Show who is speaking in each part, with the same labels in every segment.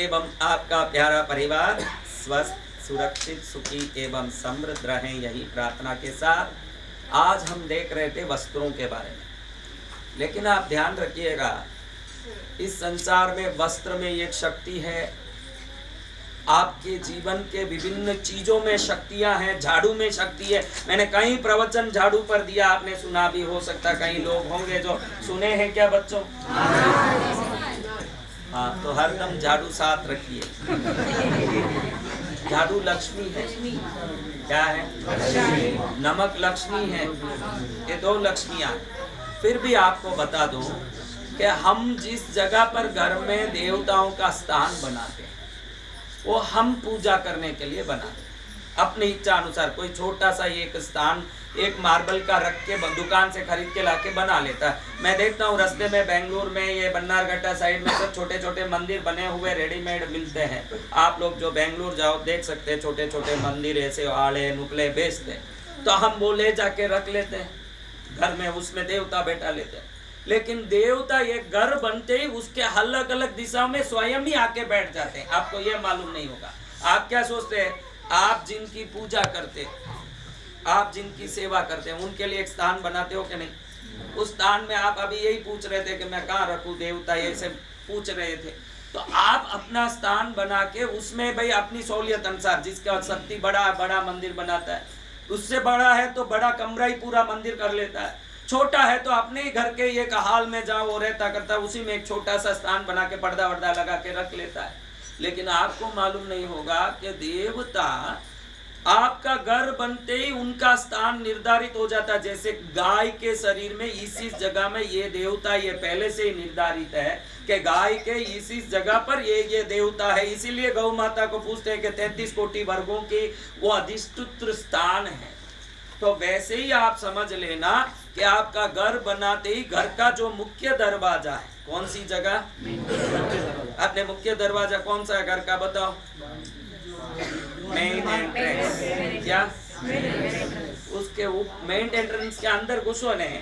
Speaker 1: एवं आपका प्यारा परिवार स्वस्थ, सुरक्षित, सुखी एवं समृद्ध रहें, यही प्रार्थना के साथ आज हम देख रहे थे वस्त्रों के बारे में। लेकिन आप ध्यान रखिएगा, इस संसार में वस्त्र में एक शक्ति है, आपके जीवन के विभिन्न चीजों में शक्तियां हैं, झाड़ू में शक्ति है। मैंने कई प्रवचन झाड़ू पर दिया, आपने सुना भी हो सकता, कई लोग होंगे जो सुने हैं। क्या बच्चों? हाँ, तो हरदम झाड़ू साथ रखिए। झाड़ू लक्ष्मी है। क्या है? नमक लक्ष्मी है। ये दो लक्ष्मियां। फिर भी आपको बता दूं कि हम जिस जगह पर घर में देवताओं का स्थान बनाते हैं वो हम पूजा करने के लिए बनाते हैं अपनी इच्छा अनुसार। कोई छोटा सा एक स्थान एक मार्बल का रख के दुकान से खरीद के लाके बना लेता है। मैं देखता हूँ रास्ते में बेंगलुरु में, ये बन्नारघट्टा साइड में सब छोटे छोटे मंदिर बने हुए रेडीमेड मिलते हैं। आप लोग जो बेंगलुरु जाओ देख सकते हैं, छोटे छोटे मंदिर ऐसे आड़े नुकले बेचते हैं। तो हम वो ले जाके रख लेते हैं घर में, उसमें देवता बैठा लेते हैं। लेकिन देवता ये घर बनते ही उसके अलग अलग दिशाओं में स्वयं ही आके बैठ जाते हैं। आपको ये मालूम नहीं होगा। आप क्या सोचते हैं? आप जिनकी पूजा करते, आप जिनकी सेवा करते हैं, उनके लिए एक स्थान बनाते हो कि नहीं? उस स्थान में आप अभी यही पूछ रहे थे कि मैं कहाँ रखूं देवता, ये सब पूछ रहे थे। तो आप अपना स्थान बना के उसमें भाई अपनी सहूलियत अनुसार, जिसका शक्ति बड़ा बड़ा मंदिर बनाता है, उससे बड़ा है तो बड़ा कमरा ही पूरा मंदिर कर लेता है, छोटा है तो अपने ही घर के एक हाल में जहाँ वो रहता करता है उसी में एक छोटा सा स्थान बना के पर्दा वर्दा लगा के रख लेता है। लेकिन आपको मालूम नहीं होगा कि देवता आपका घर बनते ही उनका स्थान निर्धारित हो जाता है। जैसे गाय के शरीर में इसी जगह में ये देवता, ये पहले से ही निर्धारित है कि गाय के इसी जगह पर ये देवता है। इसीलिए गौ माता को पूछते हैं कि 33 कोटि वर्गों की वो अधिष्ठित स्थान है। तो वैसे ही आप समझ लेना कि आपका घर बनाते ही घर का जो मुख्य दरवाजा है, कौन सी जगह? अपने मुख्य दरवाजा कौन सा है घर का? बताओ। Main entrance. क्या? उसके मेन एंट्रेंस के अंदर घुसो नहीं,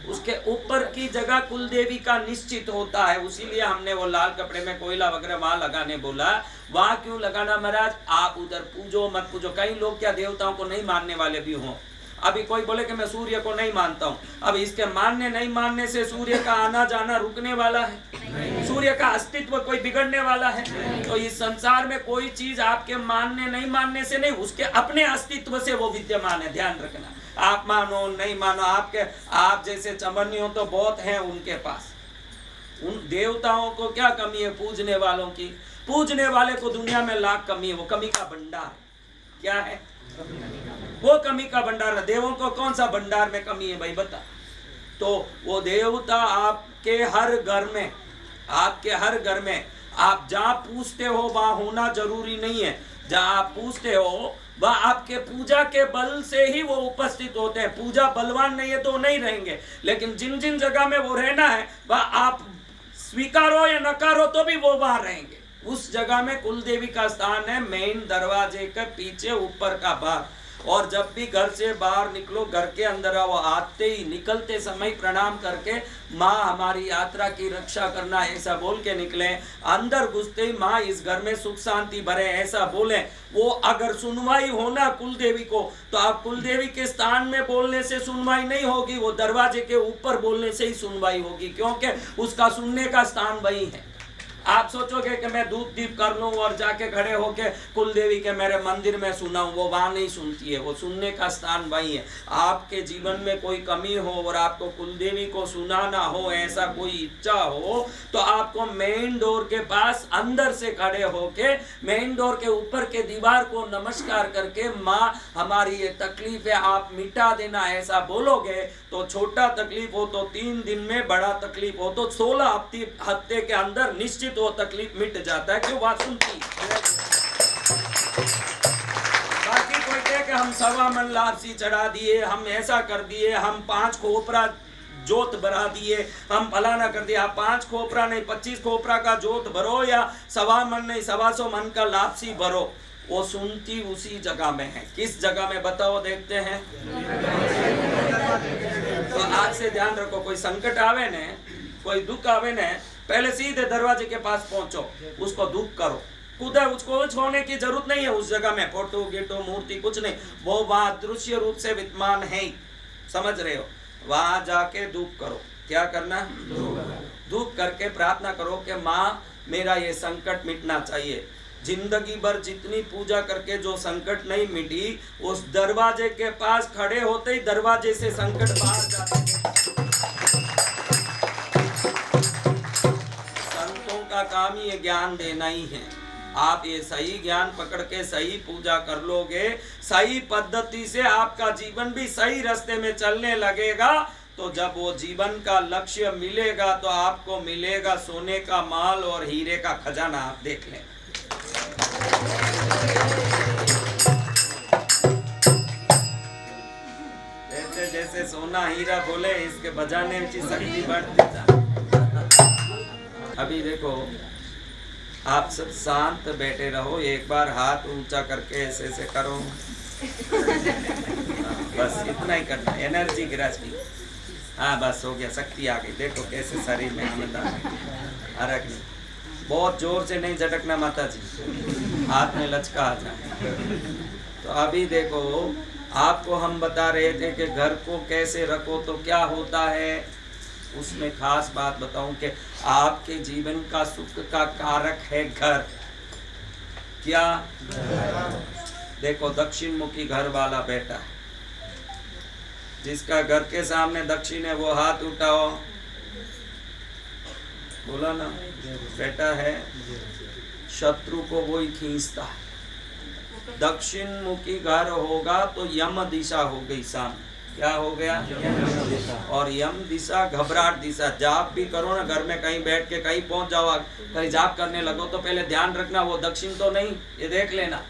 Speaker 1: उसके ऊपर की जगह कुल देवी का निश्चित होता है। उसीलिए हमने वो लाल कपड़े में कोयला वगैरह वहां लगाने बोला। वहां क्यों लगाना महाराज? आप उधर पूजो मत पूजो। कई लोग क्या देवताओं को नहीं मानने वाले भी हों। अभी कोई बोले कि मैं सूर्य को नहीं मानता हूँ, अब इसके मानने नहीं मानने से सूर्य का आना जाना रुकने वाला है? सूर्य का अस्तित्व कोई बिगड़ने वाला है? तो इस संसार में कोई चीज आपके मानने नहीं मानने से नहीं, उसके अपने अस्तित्व से वो विद्यमान है। ध्यान रखना। आप मानो नहीं मानो, आप जैसे चमनियों तो बहुत हैं उनके पास। उन देवताओं को क्या कमी है पूजने वालों की? पूजने वाले को दुनिया में लाख कमी है, वो कमी का भंडार। क्या है वो? कमी का भंडार। देवों को कौन सा भंडार में कमी है भाई बता? तो वो देवता आपके हर घर में, आपके हर घर में आप जहाँ पूछते हो वहां होना जरूरी नहीं है। जहाँ आप पूछते हो वह आपके पूजा के बल से ही वो उपस्थित होते हैं। पूजा बलवान नहीं है तो वो नहीं रहेंगे, लेकिन जिन जिन जगह में वो रहना है वह आप स्वीकारो या नकारो तो भी वो वहां रहेंगे। उस जगह में कुल देवी का स्थान है मेन दरवाजे के पीछे ऊपर का भाग। और जब भी घर से बाहर निकलो, घर के अंदर आओ, आते ही निकलते समय प्रणाम करके माँ हमारी यात्रा की रक्षा करना ऐसा बोल के निकले। अंदर घुसते ही माँ इस घर में सुख शांति भरे ऐसा बोले। वो अगर सुनवाई होना कुल देवी को, तो आप कुल देवी के स्थान में बोलने से सुनवाई नहीं होगी, वो दरवाजे के ऊपर बोलने से ही सुनवाई होगी, क्योंकि उसका सुनने का स्थान वही है। आप सोचोगे कि मैं धूप दीप कर लूं और जाके खड़े होके कुल देवी के मेरे मंदिर में सुनाऊं, वो वहां नहीं सुनती है। वो सुनने का स्थान वही है। आपके जीवन में कोई कमी हो और आपको कुल देवी को सुनाना हो, ऐसा कोई इच्छा हो, तो आपको मेन डोर के पास अंदर से खड़े होके मेन डोर के ऊपर के दीवार को नमस्कार करके माँ हमारी ये तकलीफ है आप मिटा देना ऐसा बोलोगे, तो छोटा तकलीफ हो तो 3 दिन में, बड़ा तकलीफ हो तो 16 हफ्ते के अंदर निश्चित वो तकलीफ मिट जाता है। क्यों? बात सुनती। बाकी कोई कहे कि हम 1.25 मन लापसी चढ़ा दिए, हम ऐसा कर दिए, हम 5 खोपरा जोत भरा दिए, हम फलाना कर दिया। 5 खोपरा नहीं 25 खोपरा का जोत भरो या 1.25 मन नहीं 125 मन का लापसी भरो, वो सुनती उसी जगह में है। किस जगह में बताओ देखते हैं। तो आज से ध्यान रखो, कोई संकट आवे न, कोई दुख आवे न, पहले सीधे दरवाजे के पास पहुंचो, उसको दुख करो। खुद है, उसको छोड़ने की जरूरत नहीं है। उस जगह में फोटो गिटो मूर्ति कुछ नहीं, वो वहां दृश्य रूप से विद्यमान है ही, समझ रहे हो। वहां जाके धूप करो, क्या करना, धूप करके प्रार्थना करो कि माँ मेरा ये संकट मिटना चाहिए। जिंदगी भर जितनी पूजा करके जो संकट नहीं मिटी, उस दरवाजे के पास खड़े होते ही दरवाजे से संकट बाहर जाते हैं। संतों का काम ये ज्ञान देना ही है। आप ये सही ज्ञान पकड़ के सही पूजा कर लोगे, सही पद्धति से आपका जीवन भी सही रास्ते में चलने लगेगा, तो जब वो जीवन का लक्ष्य मिलेगा तो आपको मिलेगा सोने का माल और हीरे का खजाना। आप देख लें। जैसे जैसे सोना हीरा बोले, इसके बजाने की शक्ति बढ़ती जाए। अभी देखो, आप सब शांत बैठे रहो, एक बार हाथ ऊंचा करके ऐसे ऐसे करो। बस इतना ही करना, एनर्जी गिराची। हाँ बस हो गया, शक्ति आ गई। देखो कैसे शरीर में आनंद आ रहा है। बहुत जोर से नहीं झटकना माता जी, हाथ में लचका आ जाए। तो अभी देखो, आपको हम बता रहे थे कि घर को कैसे रखो तो क्या होता है। उसमें खास बात बताऊं कि आपके जीवन का सुख का कारक है घर। क्या? देखो, दक्षिण मुखी घर वाला बैठा है, जिसका घर के सामने दक्षिण है वो हाथ उठाओ, बोला ना, बैठा है। शत्रु को वही खींचता है। दक्षिण मुखी घर होगा तो यम दिशा हो गई सामने। क्या हो गया? और यम दिशा घबराहट दिशा। जाप भी करो ना, घर में कहीं बैठ के कहीं पहुंच जाओ, कहीं जाप करने लगो तो पहले ध्यान रखना वो दक्षिण तो नहीं, ये देख लेना।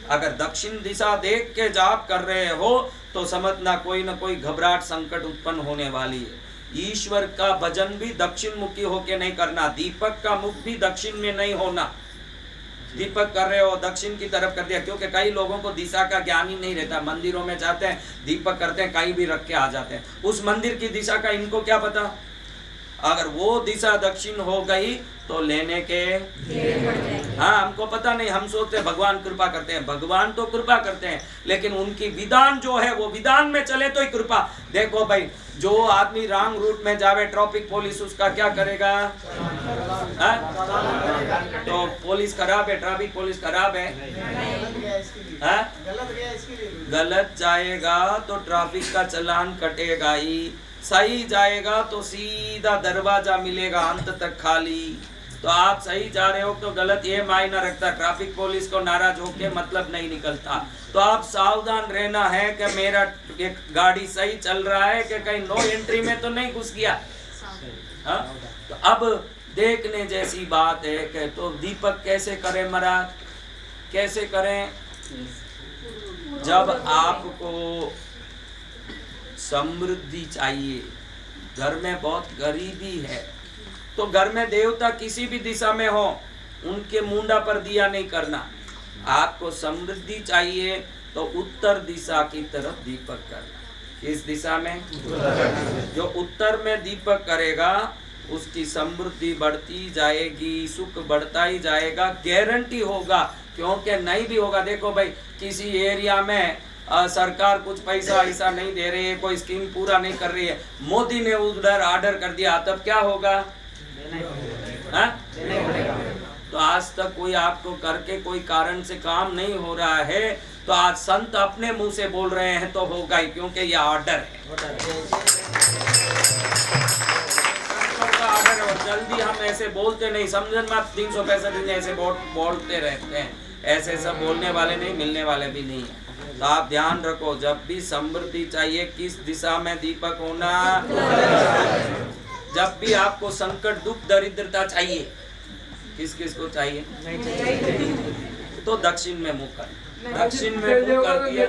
Speaker 1: अगर दक्षिण दिशा देख के जाप कर रहे हो तो समझना कोई ना कोई घबराहट संकट उत्पन्न होने वाली है। ईश्वर का भजन भी दक्षिण मुखी होके नहीं करना। दीपक का मुख भी दक्षिण में नहीं होना। दीपक कर रहे हो दक्षिण की तरफ कर दिया, क्योंकि कई लोगों को दिशा का ज्ञान ही नहीं रहता। मंदिरों में जाते हैं, दीपक करते हैं, कहीं भी रख के आ जाते हैं। उस मंदिर की दिशा का इनको क्या पता। अगर वो दिशा दक्षिण हो गई तो लेने के, हाँ हमको पता नहीं, हम सोचते हैं भगवान कृपा करते हैं। भगवान तो कृपा करते हैं, लेकिन उनकी विधान जो है वो विधान में चले तो ही कृपा। देखो भाई, जो आदमी रॉन्ग रूट में जावे, ट्रैफिक पुलिस उसका क्या करेगा? तो पुलिस खराब है, ट्रैफिक पुलिस खराब है, गलत जाएगा तो ट्रैफिक का चालान कटेगा ही। सही जाएगा तो सीधा दरवाजा मिलेगा अंत तक खाली। तो आप सही जा रहे हो तो गलत, ये मायना रखता। ट्रैफिक पुलिस को नाराज होके मतलब नहीं निकलता। तो आप सावधान रहना है कि मेरा एक गाड़ी सही चल रहा है कि कहीं नो एंट्री में तो नहीं घुस गया। हाँ, तो अब देखने जैसी बात है कि तो दीपक कैसे करें महाराज, कैसे करें? जब आपको समृद्धि चाहिए, घर में बहुत गरीबी है, तो घर में देवता किसी भी दिशा में हो, उनके मुंडा पर दिया नहीं करना। आपको समृद्धि चाहिए तो उत्तर दिशा की तरफ दीपक करना। किस दिशा में? जो उत्तर में दीपक करेगा उसकी समृद्धि बढ़ती जाएगी, सुख बढ़ता ही जाएगा, गारंटी होगा। क्योंकि नहीं भी होगा, देखो भाई, किसी एरिया में सरकार कुछ पैसा ऐसा नहीं दे रही है, कोई स्कीम पूरा नहीं कर रही है, मोदी ने उधर ऑर्डर कर दिया, तब क्या होगा? तो आज तक कोई आपको करके कोई कारण से काम नहीं हो रहा है, तो आज संत अपने मुंह से बोल रहे हैं तो होगा ही, क्योंकि ये ऑर्डर है। ऑर्डर है और जल्दी हम ऐसे बोलते नहीं, समझन मत। 365 दिन ऐसे बोलते रहते हैं, ऐसे सब बोलने वाले नहीं, मिलने वाले भी नहीं है। तो आप ध्यान रखो, जब भी समृद्धि चाहिए किस दिशा में दीपक होना। जब भी आपको संकट दुख दरिद्रता चाहिए, किस किस को चाहिए? तो दक्षिण में मुख कर, दक्षिण में मुख कर दिया।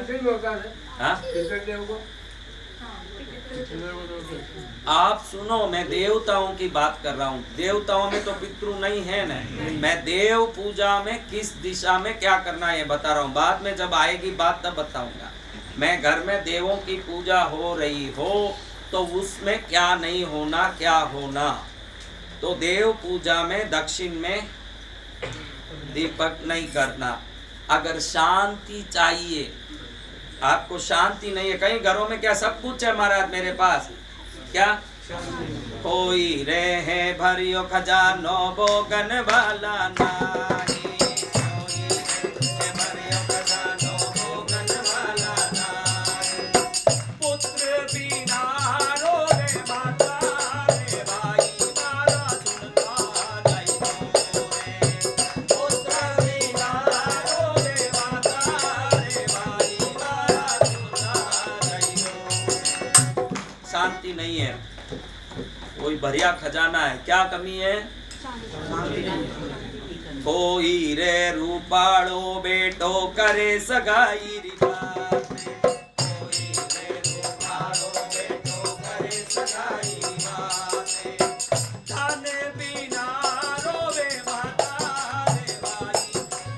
Speaker 1: आप सुनो, मैं देवताओं की बात कर रहा हूँ। देवताओं में तो पितृ नहीं है ना। मैं देव पूजा में किस दिशा में क्या करना है बता रहा हूँ। बाद में जब आएगी बात तब बताऊंगा। मैं घर में देवों की पूजा हो रही हो तो उसमें क्या नहीं होना, क्या होना। तो देव पूजा में दक्षिण में दीपक नहीं करना। अगर शांति चाहिए, आपको शांति नहीं है, कई घरों में क्या सब कुछ है महाराज मेरे पास, क्या कोई रहे भरियो खजानो बोगन वाला नाही, कोई रहे भरियो खजानो बोगन वाला नाही, पुत्र बिना रोवे माता रे भाई मारा सुनता नहीं रे, पुत्र बिना रोवे माता रे भाई मारा सुनता नहीं। शांति नहीं है, कोई भरिया खजाना है, क्या कमी है? कोई रे रूपाड़ो बेटो करे सगाई री बात, कोई रे रूपाड़ो बेटो करे सगाई री बात, जाने बिना रोवे माता रे भाई।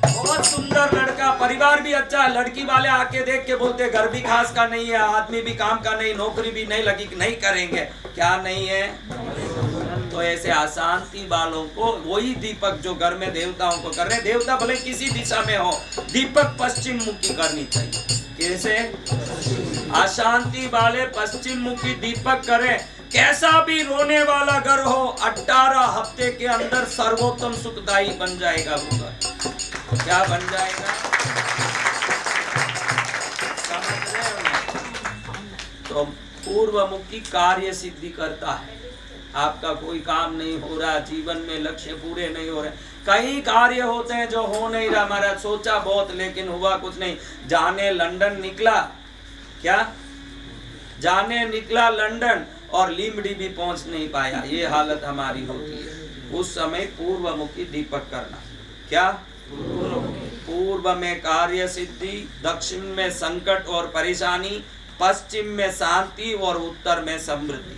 Speaker 1: बहुत सुंदर लड़का, परिवार भी अच्छा है, लड़की वाले आके देख के बोलते घर भी खास का नहीं है, आदमी भी काम का नहीं, नौकरी भी नहीं लगी, नहीं करेंगे, क्या नहीं है? तो ऐसे अशांति वालों को वही दीपक जो घर में देवताओं को कर रहे, देवता भले किसी दिशा में हो, दीपक पश्चिम मुखी करनी चाहिए। कैसे? अशांति वाले पश्चिम मुखी दीपक करें, कैसा भी रोने वाला घर हो 18 हफ्ते के अंदर सर्वोत्तम सुखदायी बन जाएगा वो घर। क्या बन जाएगा? समझ रहे हो? तो पूर्वमुखी कार्य सिद्धि करता है। आपका कोई काम नहीं हो रहा, जीवन में लक्ष्य पूरे नहीं हो रहे, कई कार्य होते हैं जो हो नहीं रहा, हमारा सोचा बहुत लेकिन हुआ कुछ नहीं। जाने लंदन निकला, क्या जाने निकला लंदन और लीमड़ी भी पहुंच नहीं पाया, ये हालत हमारी होती है। उस समय पूर्वमुखी दीपक करना, क्या पूर्व में कार्य सिद्धि, दक्षिण में संकट और परेशानी, पश्चिम में शांति और उत्तर में समृद्धि।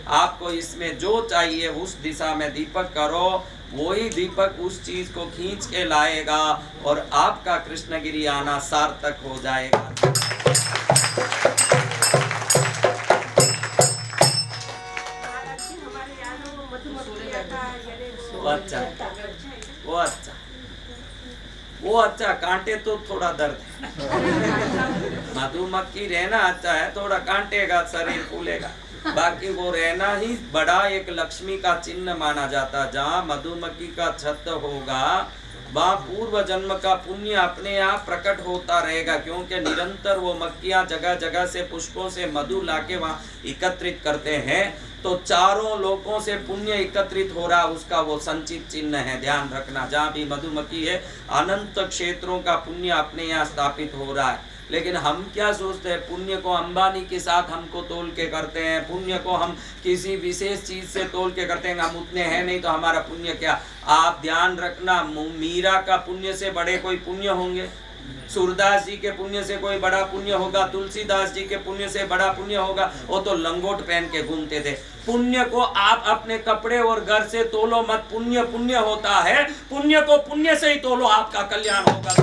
Speaker 1: आपको इसमें जो चाहिए उस दिशा में दीपक करो, वही दीपक उस चीज को खींच के लाएगा और आपका कृष्णगिरी आना सार्थक हो जाएगा। वो अच्छा कांटे तो थोड़ा दर्द है। मधुमक्खी रहना अच्छा है, थोड़ा कांटेगा शरीर फूलेगा, बाकी वो रहना ही बड़ा एक लक्ष्मी का चिन्ह माना जाता। जहाँ मधुमक्खी का छत्त होगा वहाँ पूर्व जन्म का पुण्य अपने आप प्रकट होता रहेगा, क्योंकि निरंतर वो मक्खियाँ जगह जगह से पुष्पों से मधु लाके वहाँ एकत्रित करते हैं, तो चारों लोकों से पुण्य एकत्रित हो रहा, उसका वो संचित चिन्ह है। ध्यान रखना, जहाँ भी मधुमक्खी है अनंत क्षेत्रों का पुण्य अपने यहाँ स्थापित हो रहा है। लेकिन हम क्या सोचते हैं, पुण्य को अंबानी के साथ हमको तोल के करते हैं, पुण्य को हम किसी विशेष चीज से तोल के करते हैं, हम उतने हैं नहीं तो हमारा पुण्य क्या। आप ध्यान रखना, मीरा का पुण्य से बड़े कोई पुण्य होंगे, सूरदास जी के पुण्य से कोई बड़ा पुण्य होगा, तुलसीदास जी के पुण्य से बड़ा पुण्य होगा, वो तो लंगोट पहन के घूमते थे। पुण्य को आप अपने कपड़े और घर से तोलो मत, पुण्य पुण्य होता है, पुण्य को पुण्य से ही तोलो, आपका कल्याण होगा।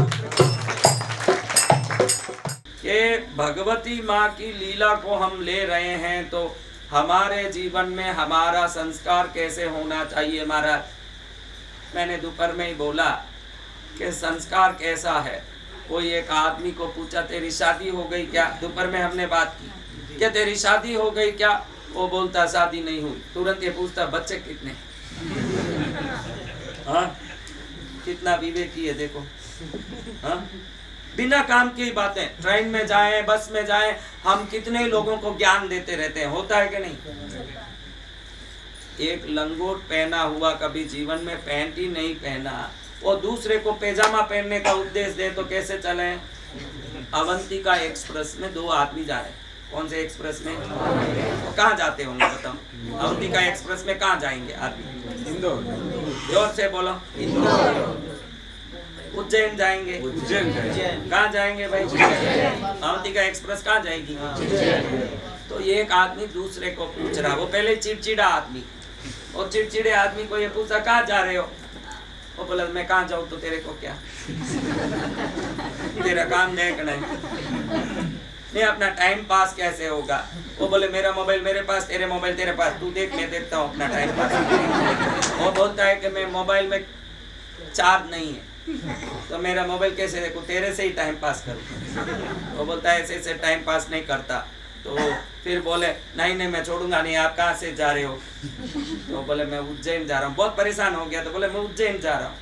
Speaker 1: कि भगवती माँ की लीला को हम ले रहे हैं, तो हमारे जीवन में हमारा संस्कार कैसे होना चाहिए। हमारा, मैंने दोपहर में ही बोला कि संस्कार कैसा है। कोई एक आदमी को पूछा तेरी शादी हो गई क्या, दोपहर में हमने बात की, क्या तेरी शादी हो गई क्या, वो बोलता शादी नहीं हुई। तुरंत ये पूछता बच्चे कितने, हाँ कितना विवेकी है देखो। हाँ बिना काम की बातें, ट्रेन में जाएं, बस में जाएं, हम कितने लोगों को ज्ञान देते रहते हैं, होता है कि नहीं। एक लंगोट पहना हुआ कभी जीवन में पैंट ही नहीं पहना, वो दूसरे को पैजामा पहनने का उपदेश दे तो कैसे चले। अवंतिका एक्सप्रेस में 2 आदमी जा रहे हैं। कौन से एक्सप्रेस में? कहाँ जाते होंगे बताओ। अवंतिका एक्सप्रेस में कहाँ जाएंगे आदमी? इंदौर। जोर से बोलो। इंदौर। उज्जैन जाएंगे। उज्जैन कहाँ जाएंगे भाई? अवंतिका एक्सप्रेस कहाँ जाएगी? तो ये एक आदमी दूसरे को पूछ रहा, वो पहले चिड़चिड़ा आदमी, और चिड़चिड़े आदमी को ये पूछा कहाँ जा रहे हो, वो बोला मैं कहाँ जाऊँ तो तेरे को क्या, तेरा काम देखना है, नहीं अपना टाइम पास कैसे होगा। वो बोले मेरा मोबाइल मेरे पास, तेरे मोबाइल तेरे पास, तू देख मैं देखता हूँ अपना टाइम पास। वो बोलता है कि मैं मोबाइल में चार्ज नहीं है, तो मेरा मोबाइल कैसे देखो, तेरे से ही टाइम पास करूँ। वो बोलता है ऐसे ऐसे टाइम पास नहीं करता। तो फिर बोले नहीं मैं छोड़ूंगा नहीं, आप कहाँ से जा रहे हो? तो बोले मैं उज्जैन जा रहा हूँ। बहुत परेशान हो गया तो बोले मैं उज्जैन जा रहा हूँ।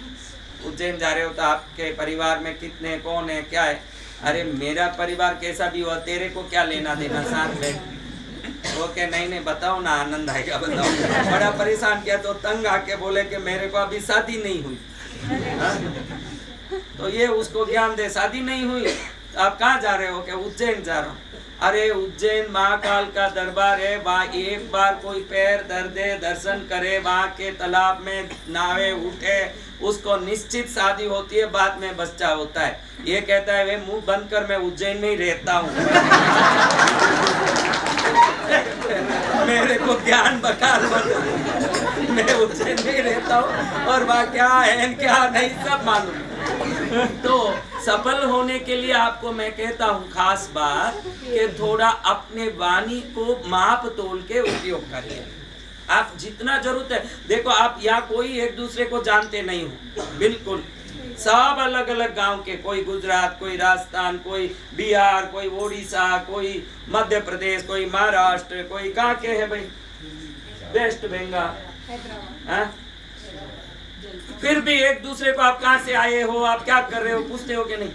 Speaker 1: उज्जैन जा रहे हो तो आपके परिवार में कितने, कौन है, क्या है? अरे मेरा परिवार कैसा भी हो, तेरे को क्या लेना देना, साथ बैठ। वो क्या नहीं बताओ ना, आनंद आएगा बताओ। बड़ा परेशान किया तो तंग आके बोले कि मेरे को अभी शादी नहीं हुई। तो ये उसको ज्ञान दे, शादी नहीं हुई आप कहाँ जा रहे हो? क्या उज्जैन जा रहा हूँ। अरे उज्जैन महाकाल का दरबार है, वहाँ एक बार कोई पैर दर्दे दर्शन करे, वहाँ के तालाब में नावे उठे, उसको निश्चित शादी होती है, बाद में बच्चा होता है। ये कहता है वे मुंह बंद कर, मैं उज्जैन में ही रहता हूँ। मेरे को ज्ञान बकार मत, मैं उज्जैन में ही रहता हूँ और वहाँ क्या है क्या नहीं सब मालूम। तो सफल होने के लिए आपको मैं कहता हूँ खास बात कि थोड़ा अपने वाणी को माप तोल के उपयोग करिए। आप जितना जरूरत है, देखो आप यहाँ कोई एक दूसरे को जानते नहीं हो, बिल्कुल सब अलग अलग गांव के, कोई गुजरात, कोई राजस्थान, कोई बिहार, कोई उड़ीसा, कोई मध्य प्रदेश, कोई महाराष्ट्र, कोई कहाँ के है भाई, वेस्ट बंगाल। फिर भी एक दूसरे को आप कहाँ से आए हो, आप क्या कर रहे हो, पूछते हो कि नहीं?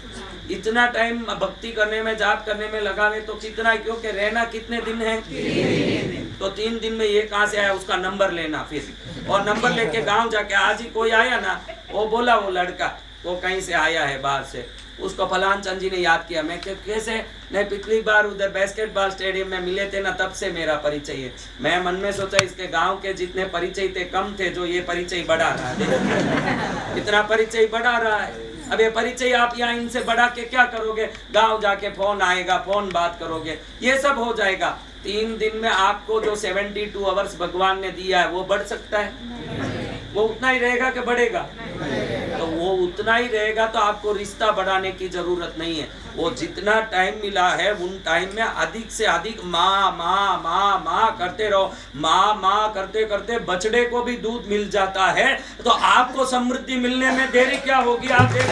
Speaker 1: इतना टाइम भक्ति करने में, जाप करने में लगावे तो कितना, क्योंकि रहना कितने दिन है? 3 दिन। तो 3 दिन में ये कहाँ से आया, उसका नंबर लेना फिर, और नंबर लेके गांव जाके, आज ही कोई आया ना, वो बोला वो लड़का वो कहीं से आया है बाहर से, उसको फलान चंद जी ने याद किया। मैं कैसे? नहीं, पिछली बार उधर बास्केटबॉल स्टेडियम में मिले थे ना, तब से मेरा परिचय है। मैं मन में सोचा इसके गांव के जितने परिचय थे कम थे, जो ये परिचय बढ़ा रहा है। इतना परिचय बढ़ा रहा है। अब ये परिचय आप यहाँ इनसे बढ़ा के क्या करोगे? गांव जाके फोन आएगा, फोन बात करोगे, ये सब हो जाएगा। 3 दिन में आपको जो 72 आवर्स भगवान ने दिया है वो बढ़ सकता है? वो उतना ही रहेगा कि बढ़ेगा? तो वो उतना ही रहेगा, तो आपको रिश्ता बढ़ाने की जरूरत नहीं है। वो जितना टाइम मिला है उन टाइम में अधिक से अधिक माँ माँ माँ माँ करते रहो। माँ माँ करते करते बछड़े को भी दूध मिल जाता है, तो आपको समृद्धि मिलने में देरी क्या होगी? आप देख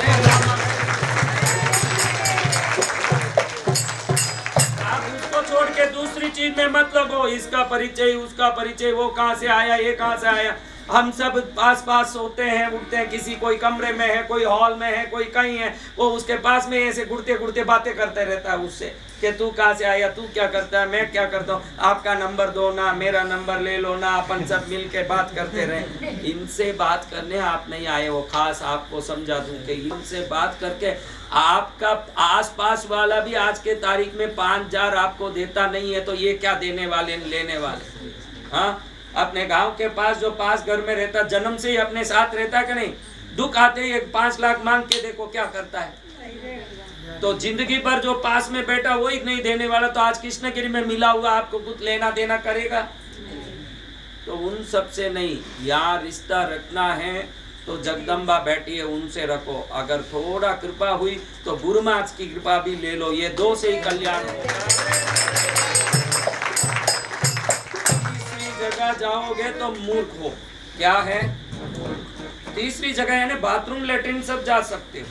Speaker 1: आप उसको छोड़ के दूसरी चीज में मत लगो, इसका परिचय उसका परिचय, वो कहाँ से आया ये कहाँ से आया। हम सब पास पास सोते हैं उठते हैं, किसी कोई कमरे में है, कोई हॉल में है, कोई कहीं है, वो उसके पास में ऐसे घुड़ते घुड़ते बातें करते रहता है उससे कि तू कहाँ से आया, तू क्या करता है, मैं क्या करता हूँ, आपका नंबर दो ना, मेरा नंबर ले लो ना, अपन सब मिल के बात करते रहे। इनसे बात करने आप नहीं आए हो। खास आपको समझा दूं कि इनसे बात करके आपका आसपास वाला भी आज के तारीख में 5000 आपको देता नहीं है, तो ये क्या देने वाले लेने वाले। हाँ, अपने गांव के पास जो पास घर में रहता, जन्म से ही अपने साथ रहता कि नहीं, दुख आते ही 5 लाख मांग के देखो क्या करता है। तो जिंदगी भर जो पास में बैठा वही नहीं देने वाला, तो आज कृष्णगिरी में मिला हुआ आपको कुछ लेना देना करेगा? तो उन सब से नहीं, यहाँ रिश्ता रखना है तो जगदम्बा बैठी है उनसे रखो। अगर थोड़ा कृपा हुई तो गुरु महाराज की कृपा भी ले लो, ये 2 से ही कल्याण होगा। जगह जाओगे तो मूर्ख हो। क्या है? तीसरी जगह यानी बाथरूम लेटरिन सब जा सकते हो,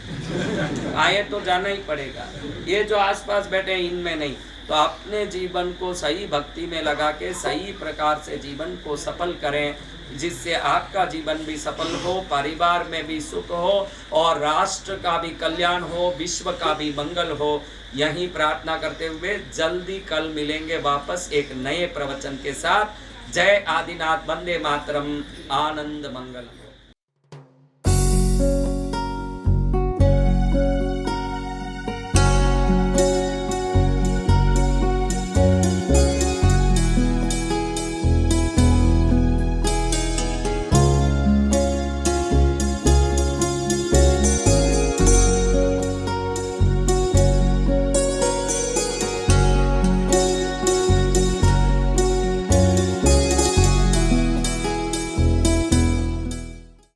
Speaker 1: आए तो जाना ही पड़ेगा। ये जो आसपास बैठे हैं इनमें नहीं। तो अपने जीवन को सही भक्ति में लगा के सही प्रकार से जीवन को सफल करें, जिससे आपका जीवन भी सफल हो, परिवार में भी सुख हो और राष्ट्र का भी कल्याण हो, विश्व का भी मंगल हो। यही प्रार्थना करते हुए जल्दी कल मिलेंगे वापस एक नए प्रवचन के साथ। जय आदिनाथ, वंदे मातरम, आनंद मंगल।